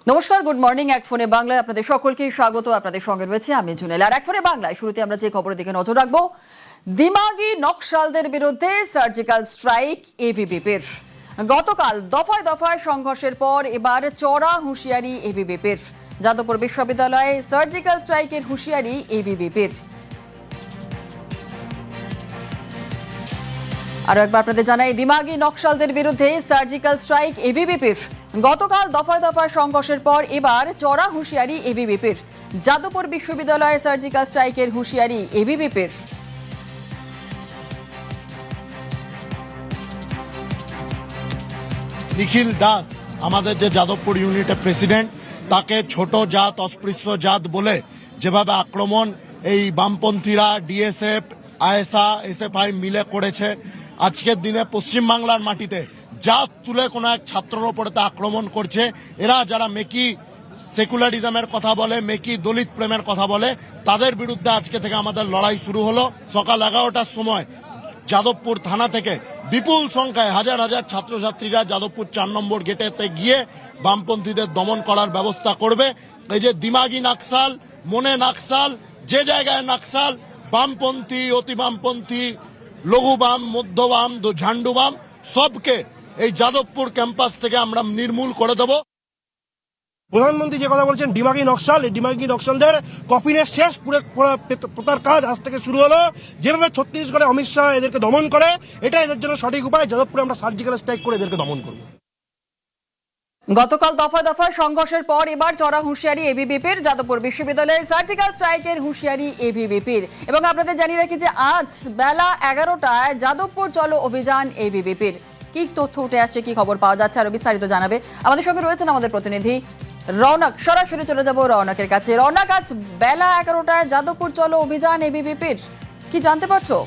নমস্কার, good morning. এক ফোনে বাংলায় আপনাদের সকলকে স্বাগত। আপনাদের সঙ্গে রয়েছে আমি জুনেল। আর এক ফোনে বাংলায় শুরুতে আমরা যে খবরের দিকে নজর রাখবো, দিমাগি নকশালদের বিরুদ্ধে সার্জিক্যাল স্ট্রাইক এবিভিপির। গতকাল দফায় দফায় সংঘর্ষের পর এবার চড়া হুঁশিয়ারি এবিভিপির। যাদবপুর বিশ্ববিদ্যালয়ে সার্জিক্যাল স্ট্রাইকের হুঁশিয়ারি এবিভিপির। আরো একবার আপনাদের জানাই, দিমাগি নকশালদের বিরুদ্ধে সার্জিক্যাল স্ট্রাইক এবিভিপির। গতকাল দফায় দফায় সংঘর্ষের পর এবার চড়া হুঁশিয়ারি এবিভিপির। যাদবপুর বিশ্ববিদ্যালয়ে সার্জিক্যাল স্ট্রাইকের হুঁশিয়ারি এবিভিপির। নিখিল দাস আমাদের যে যাদবপুর ইউনিটের প্রেসিডেন্ট, তাকে ছোট জাত, অস্পৃশ্য জাত বলে যেভাবে আক্রমণ এই বামপন্থীরা, ডিএসএফ, আইএসএ, এসএফআই মিলে করেছে, আজকের দিনে পশ্চিমবাংলার মাটিতে জাত তুলে কোনো এক ছাত্রের ওপরে তা আক্রমণ করছে। এরা যারা মেকি সেকুলারিজমের কথা বলে, মেকি দলিত প্রেমের কথা বলে, তাদের বিরুদ্ধে আজকে থেকে আমাদের লড়াই শুরু হলো। সকাল 11টার সময় যাদবপুর থানা থেকে বিপুল সংখ্যায় হাজার হাজার ছাত্রছাত্রীরা যাদবপুর 4 নম্বর গেটেতে গিয়ে বামপন্থীদের দমন করার ব্যবস্থা করবে। এই যে দিমাগি নাকসাল, মনে নাকসাল, যে জায়গায় নাকসাল, বামপন্থী, অতি বামপন্থী, লঘু বাম, মধ্য বাম, ঝান্ডু বাম, সবকে এই যাদবপুর ক্যাম্পাস থেকে আমরা নির্মূল করে দেব। প্রধানমন্ত্রী যে কথা বলছেন ডিমাগি নকশাল, এই ডিমাগি নকশালদের কফিনের শেষ প্রতার কাজ আজ থেকে শুরু হলো। যেভাবে ছত্তিশগড়ে অমিত শাহ এদেরকে দমন করে, এটা এদের জন্য সঠিক উপায়। যাদবপুরে আমরা সার্জিক্যাল স্ট্রাইক করে এদেরকে দমন করব। গতকাল দফায় দফায় সংঘর্ষের পর এবার চড়া হুঁশিয়ারি এবিভিপির। যাদবপুর বিশ্ববিদ্যালয়ের সার্জিক্যাল স্ট্রাইকের হুঁশিয়ারি এবিভিপির। এবং আপনাদের জানিয়ে রাখি যে আজ বেলা 11টায় যাদবপুর চলো অভিযান এবিভিপির। কি তথ্য উঠে আসছে, কি খবর পাওয়া যাচ্ছে, আরো বিস্তারিত জানাবে আমাদের সঙ্গে রয়েছেন আমাদের প্রতিনিধি রৌনক। সরাসরি চলে যাব রৌনকের কাছে। রৌনক, আজ বেলা 11টায় যাদবপুর চলো অভিযান এবিভিপির, কি জানতে পারছো?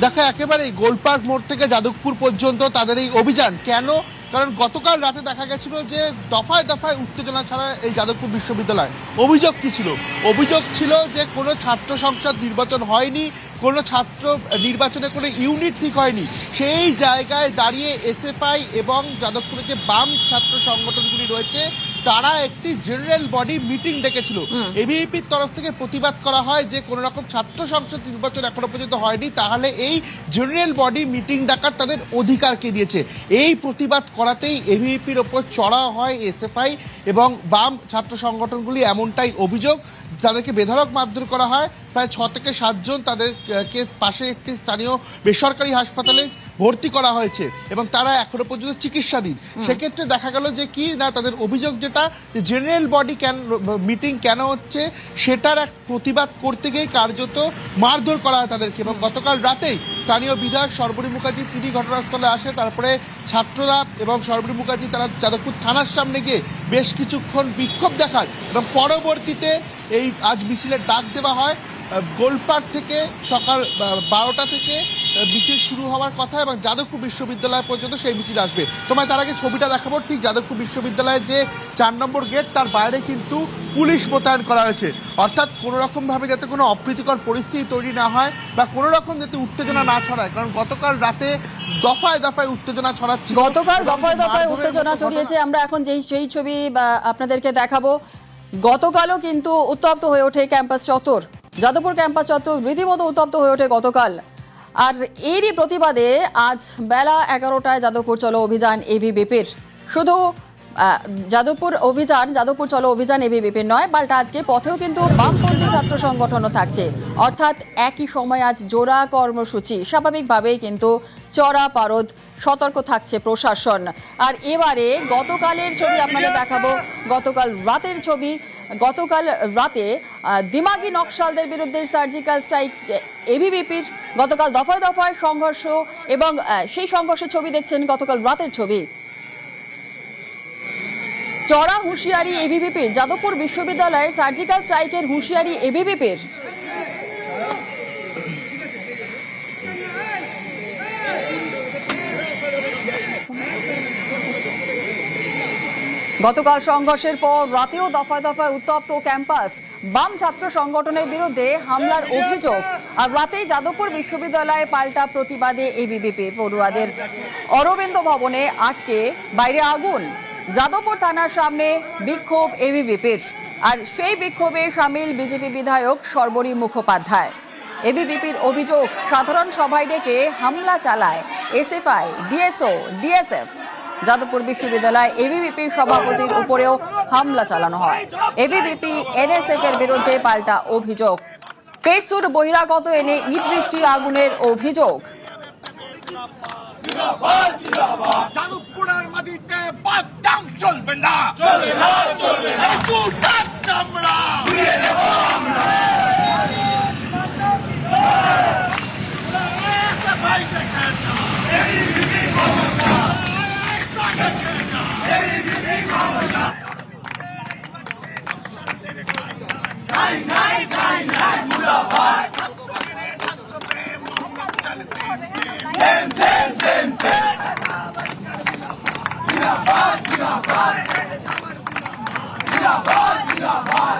দেখো, একেবারেই গোলপার্ক মোড় থেকে যাদবপুর পর্যন্ত তাদের এই অভিযান কেন? কারণ গতকাল রাতে দেখা গেছিল যে দফায় দফায় উত্তেজনা ছাড়া এই যাদবপুর বিশ্ববিদ্যালয়। অভিযোগ কি ছিল? অভিযোগ ছিল যে কোনো ছাত্র সংসদ নির্বাচন হয়নি, কোনো ছাত্র নির্বাচনে কোনো ইউনিট ঠিক হয়নি। সেই জায়গায় দাঁড়িয়ে এসএফআই এবং যাদবপুরে যে বাম ছাত্র সংগঠনগুলি রয়েছে, তারা একটি জেনারেল বডি মিটিং ডেকেছিল। এবিভিপির তরফ থেকে প্রতিবাদ করা হয় যে কোনো রকম ছাত্র সংসদ নির্বাচন এখনো পর্যন্ত হয়নি, তাহলে এই জেনারেল বডি মিটিং ডাকার তাদের অধিকারকে দিয়েছে। এই প্রতিবাদ করাতেই এবিভিপির ওপর চড়া হয় এসএফআই এবং বাম ছাত্র সংগঠনগুলি, এমনটাই অভিযোগ। তাদেরকে বেধড়ক মারধর করা হয়। প্রায় 6 থেকে 7 জন তাদেরকে পাশে একটি স্থানীয় বেসরকারি হাসপাতালে ভর্তি করা হয়েছে এবং তারা এখনো পর্যন্ত চিকিৎসাধীন। সেক্ষেত্রে দেখা গেল যে কি না, তাদের অভিযোগ যেটা জেনারেল বডি মিটিং কেন হচ্ছে সেটার এক প্রতিবাদ করতে গিয়ে কার্যত মারধর করা হয় তাদেরকে। এবং গতকাল রাতেই স্থানীয় বিধায়ক সর্বরী মুখার্জি তিনি ঘটনাস্থলে আসে। তারপরে ছাত্ররা এবং সর্বরী মুখার্জি তারা যাদবপুর থানার সামনে গিয়ে বেশ কিছুক্ষণ বিক্ষোভ দেখান এবং পরবর্তীতে এই আজ মিছিলের ডাক দেওয়া হয়। গোলপার্ক থেকে সকাল 12টা থেকে মিছিল শুরু হওয়ার কথা এবং যাদবপুর বিশ্ববিদ্যালয় পর্যন্ত সেই মিছিল আসবে। তোমায় তার আগে ছবিটা দেখাবো। ঠিক যাদবপুর বিশ্ববিদ্যালয়ের যে 4 নম্বর গেট, তার বাইরে কিন্তু পুলিশ মোতায়েন করা হয়েছে। অর্থাৎ কোনো রকমভাবে যাতে কোনো অপ্রীতিকর পরিস্থিতি তৈরি না হয় বা কোনো রকম যাতে উত্তেজনা না ছড়ায়, কারণ গতকাল রাতে দফায় দফায় উত্তেজনা ছড়াচ্ছে। গতকাল দফায় দফায় উত্তেজনা ছড়িয়েছে। আমরা এখন সেই ছবি আপনাদেরকে দেখাবো। গতকালও কিন্তু উত্তপ্ত হয়ে ওঠে ক্যাম্পাস চত্বর, যাদবপুর ক্যাম্পাস চত্বর রীতিমতো উত্তপ্ত হয়ে ওঠে গতকাল। আর এরই প্রতিবাদে আজ বেলা 11টায় যাদবপুর চলো অভিযান এবিভিপির। শুধু যাদবপুর চলো অভিযান এবিভিপির নয়, পাল্টা আজকে পথেও কিন্তু বামপন্থী ছাত্র সংগঠনও থাকছে। অর্থাৎ একই সময় আজ জোড়া কর্মসূচি। স্বাভাবিকভাবেই কিন্তু চড়া পারদ, সতর্ক থাকছে প্রশাসন। আর এবারে গতকালের ছবি আপনাদের দেখাবো, গতকাল রাতের ছবি। গতকাল রাতে দিমাগি নকশালদের বিরুদ্ধে সার্জিক্যাল স্ট্রাইক এবিভিপির। গতকাল দফায় দফায় সংঘর্ষ এবং সেই সংঘর্ষের ছবি দেখছেন, গতকাল রাতের ছবি। চড়া হুঁশিয়ারি এবিভিপির। যাদবপুর বিশ্ববিদ্যালয়ের সার্জিক্যাল স্ট্রাইকের হুঁশিয়ারি এবিভিপির। গতকাল সংঘর্ষের পর রাতেও দফায় দফায় উত্তপ্ত ক্যাম্পাস। বাম ছাত্র সংগঠনের বিরুদ্ধে হামলার অভিযোগ। আর রাতেই যাদবপুর বিশ্ববিদ্যালয়ে পাল্টা প্রতিবাদে এবিভিপি। পড়ুয়াদের অরবিন্দ ভবনে আটকে বাইরে আগুন। যাদবপুর থানার সামনে বিক্ষোভ এবিভিপির। আর সেই বিক্ষোভে সামিল বিজেপি বিধায়ক সর্বরী মুখোপাধ্যায়। এবিভিপির অভিযোগ, সাধারণ সভায় ডেকে হামলা চালায় এসএফআই, ডিএসও, ডিএসএফ। যাদবপুর বিশ্ববিদ্যালয় এবিভিপি সভাপতির উপরেও হামলা চালানো হয়। এবিভিপি এনএসএফ এর বিরুদ্ধে পাল্টা অভিযোগ। পেটসুট বহিরাগত এনে ইট বৃষ্টি আগুনের অভিযোগ। যাদবপুরের মাটিতে বাদাম চলবে না, চলবে না, চলবে না। জুতার চামড়া উড়িয়ে দেব আমরা। ভাই দেখেন না, এবিভিপি ক্ষমতা, দেখেন না, এবিভিপি ক্ষমতা। নাই নাই নাই নাই মুরাবাদ। Shame shame shame shame. জিন্দাবাদ জিন্দাবাদ জিন্দাবাদ জিন্দাবাদ।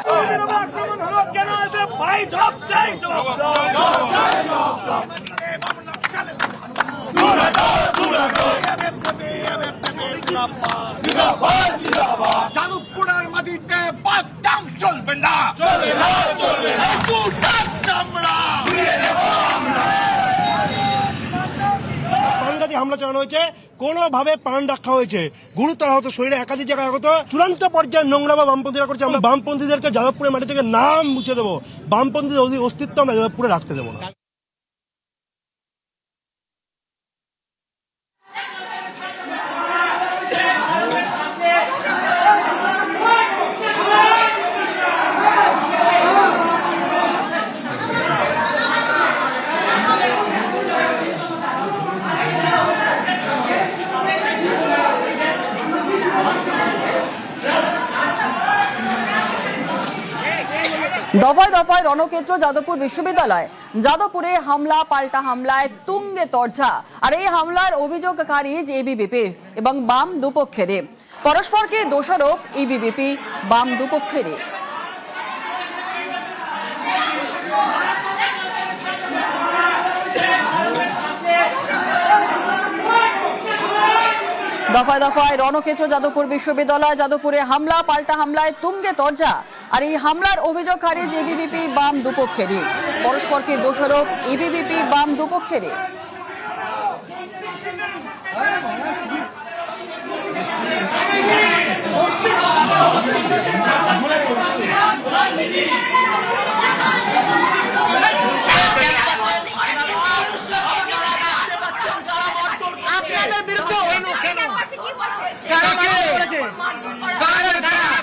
আক্রমণ হলো কেন? এসে ভাই জবাব চাই, জবাব দাও, জবাব চাই, জবাব দাও। জিন্দাবাদ জিন্দাবাদ। যাদবপুরের মাটিতে বাদাম চলবে না, চলবে না, চলবে না। জুতার চামড়া উড়িয়ে দেব আমরা। প্রাণঘাতী হামলা চালানো হয়েছে, কোনোভাবে প্রাণ রাখা হয়েছে, গুরুতর আহত, শরীরে একাধিক জায়গায় আহত। চূড়ান্ত পর্যায়ে নোংরা বা বামপন্থীরা করছে। আমরা বামপন্থীদেরকে যাদবপুরের মাটি থেকে নাম মুছে দেবো, বামপন্থীদের অস্তিত্ব আমরা যাদবপুরে রাখতে দেবো না। দফায় দফায় রণক্ষেত্র যাদবপুর বিশ্ববিদ্যালয়। যাদবপুরে হামলা পাল্টা হামলায় তুঙ্গে তরজা। আর এই হামলার অভিযোগ খারিজ এবিভিপির এবং বাম দুপক্ষের। পরস্পরকে দোষারোপ এবিভিপি বাম দুপক্ষের। দফায় দফায় রণক্ষেত্র যাদবপুর বিশ্ববিদ্যালয়। যাদবপুরে হামলা পাল্টা হামলায় তুঙ্গে তরজা। আর এই হামলার অভিযোগ খারিজ এবিভিপি বাম দুপক্ষেরই। পরস্পরকে দোষারোপ এবিভিপি বাম দুপক্ষের। আপনাদের বিরুদ্ধে হলো কেন? কারা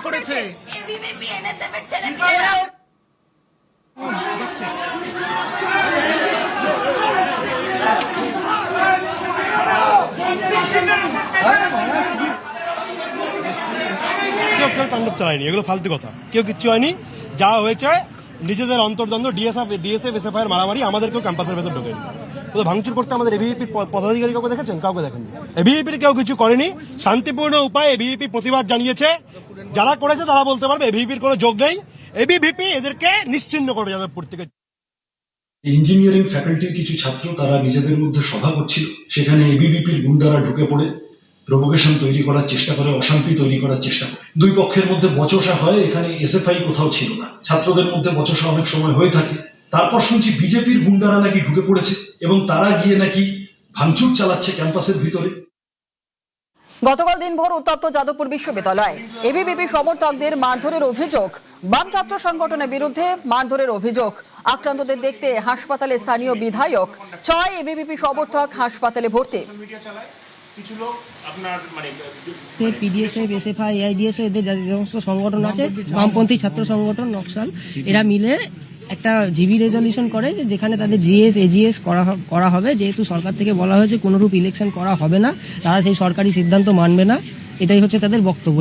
করেছে? এবিভিপি এনএসএফ এর ছেলেমেয়েরা। কেউ তাণ্ডব চালায়নি, এগুলো ফালতু কথা। কেউ কিচ্ছু হয়নি, যা হয়েছে নিজেদের অন্তর্দ্বন্দ্ব, ডিএসএফ এসএফআই এর মারামারি। আমাদেরকেও ক্যাম্পাসের ভেতর ঢোকেনি, ভাঙচুর করতে আমাদের এবিভিপির পদাধিকারী কাউকে দেখেছেন? কাউকে দেখেননি। এবিভিপির কেউ কিছু করেনি, শান্তিপূর্ণ উপায়ে এবিভিপি প্রতিবাদ জানিয়েছে। যারা করেছে তারা বলতে পারবে এবিভিপির কোনো যোগ নেই। এবিভিপি এদেরকে নিশ্চিহ্ন করবে যাদবপুর থেকে। ইঞ্জিনিয়ারিং ফ্যাকাল্টির কিছু ছাত্র তারা নিজেদের মধ্যে সভা করছিল, সেখানে এবিভিপির গুন্ডারা ঢুকে পড়ে প্রভোকেশন তৈরি করার চেষ্টা করে, অশান্তি তৈরি করার চেষ্টা করে। দুই পক্ষের মধ্যে বচসা হয়। এখানে এসএফআই কোথাও ছিল না, ছাত্রদের মধ্যে বচসা অনেক সময় হয়ে থাকে। তারপর শুনছি বিজেপির গুন্ডারা নাকি ঢুকে পড়েছে এবং তারা গিয়ে নাকি ভাঙচুর চালাচ্ছে ক্যাম্পাসের ভিতরে। গতকাল দিনভর উত্তপ্ত যাদবপুর বিশ্ববিদ্যালয়। এবিভিপি সমর্থকদের মারধরের অভিযোগ। বাম ছাত্র সংগঠনের বিরুদ্ধে মারধরের অভিযোগ। আক্রান্তদের দেখতে হাসপাতালে স্থানীয় বিধায়ক। 6 এবিভিপি সমর্থক হাসপাতালে ভর্তি। পিডিএসএফ, এসএফআই, এআইডিএসও, এদের যে সমস্ত সংগঠন আছে, বামপন্থী ছাত্র সংগঠন নকশাল, এরা মিলে একটা জিবি রেজলিউশন করে যে যেখানে তাদের জিএস এজিএস করা হবে। যেহেতু সরকার থেকে বলা হয়েছে কোনোরূপ ইলেকশন করা হবে না, তারা সেই সরকারি সিদ্ধান্ত মানবে না। এটাই হচ্ছে তাদের বক্তব্য।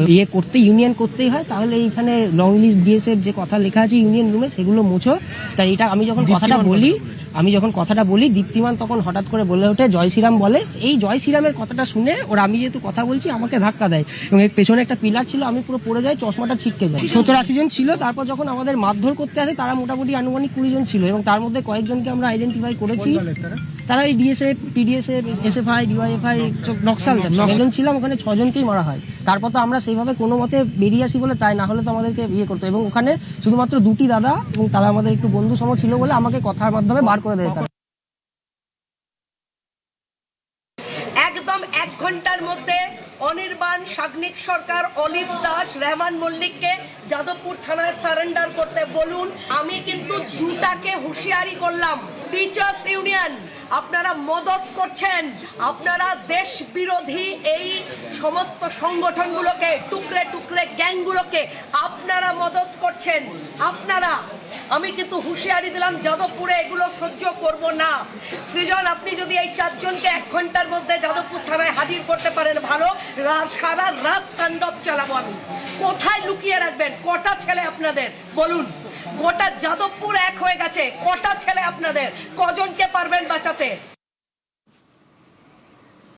ইউনিয়ন করতেই হয়, তাহলে এইখানে লং লিস্ট ডিএসএফ যে কথা লেখা আছে ইউনিয়ন রুমে, সেগুলো মুছো। তাই এটা আমি যখন কথাটা বলি আমি যখন কথাটা বলি দীপ্তিমান তখন হঠাৎ করে বলে ওঠে জয় শ্রীরাম বলে। এই জয় শ্রীরামের কথাটা শুনে ওরা, আমি যেহেতু কথা বলছি, আমাকে ধাক্কা দেয় এবং এর পেছনে একটা পিলার ছিল, আমি পুরো পড়ে যাই, চশমাটা ছিটকে যায়। 70-80 জন ছিল। তারপর যখন আমাদের মারধর করতে আসে তারা মোটামুটি আনুমানিক 20 জন ছিল এবং তার মধ্যে কয়েকজনকে আমরা আইডেন্টিফাই করেছি। তারা এই ডিএসএফ, পিডিএসএফ, এসএফআই, ডিওয়াইএফআই, নকশাল জন ছিলাম, ওখানে 6 জনকেই মারা হয়। তারপর তো আমরা সেইভাবে কোনো মতে বেরিয়ে আসি বলে, তাই না হলে তো আমাদেরকে বিয়ে করতো। এবং ওখানে শুধুমাত্র 2টি দাদা এবং তারা আমাদের একটু বন্ধু সম ছিল বলে আমাকে কথার মাধ্যমে বার করে দেয় তারা। একদম 1 ঘন্টার মধ্যে অনির্বাণ, সাগ্নিক সরকার, অলিভ দাস, রহমান মল্লিককে যাদবপুর থানায় সারেন্ডার করতে বলুন। আমি কিন্তু জুটাকে হুঁশিয়ারি করলাম, টিচার্স ইউনিয়ন আপনারা মদত করছেন, আপনারা দেশ বিরোধী এই সমস্ত সংগঠনগুলোকে, টুকরে টুকরে গ্যাংগুলোকে আপনারা মদত করছেন। আপনারা, আমি কিন্তু হুঁশিয়ারি দিলাম, যাদবপুরে এগুলো সহ্য করব না। সৃজন, আপনি যদি এই 4 জনকে 1 ঘন্টার মধ্যে যাদবপুর থানায় হাজির করতে পারেন ভালো, সারা রাত তাণ্ডব চালাবো আমি। কোথায় লুকিয়ে রাখবেন? কটা ছেলে আপনাদের বলুন? গোটা যাদবপুর এক হয়ে গেছে, কটা ছেলে আপনাদের? কজনকে পারবেন বাঁচাতে?